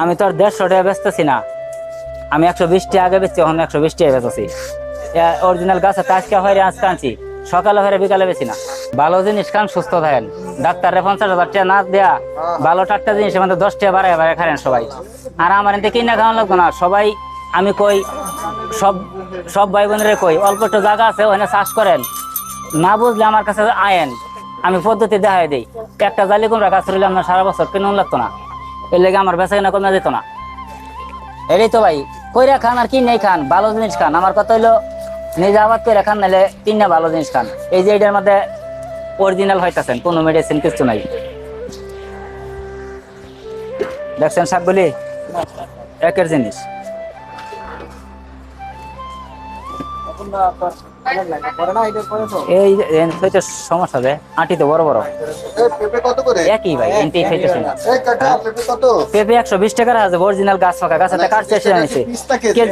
আমি তো আর 150 টাকা বেচতেছি না, আমি 120 টাকা আগে বেচছি, এখন 120 টাকা বেচছি। অরিজিনাল গাছ আজকে হয় আজকে আনছি, সকালে হয় বিকালে বেশি না। ভালো জিনিস খান, সুস্থ থাকেন। ডাক্তারে 50,000 টাকা না দেয়া ভালো টাটকা জিনিস আমাদের 10 টাকা বাড়ায় বাড়ায় খান সবাই। আর আমার এতে কিনা খাওয়ানো লাগতো না সবাই। আমি কই সব সব ভাই বোনেরা কই অল্প একটু জায়গা আছে ওখানে চাষ করেন, না বুঝলে আমার কাছে আয়েন, আমি পদ্ধতি দেখাই দিই। একটা জালি কুমড়া গাছ রইলে আপনার সারা বছর কেন লাগতো না, এর লেগে আমার বেচা কিনা কমে যেত না। এটাই তো ভাই, কইরা খান আর কিনে খান, ভালো জিনিস খান। আমার কথা হইলো নিজে আবাদ করে খান, নাহলে কিনে ভালো জিনিস খান। এই যে এটার মধ্যে অরিজিনাল হইতাছেন, কোনো মেডিসিন কিছু নাই। দেখছেন শাকগুলি একের জিনিস। এই হইতে সমস্যা যে আঁটি তো বড় বড় একই ভাই, এনটি খাইতেছে না। পেঁপে 120 টাকার আছে, অরিজিনাল গাছ পাকা গাছ, কাটছে এসে আনিছে কেজি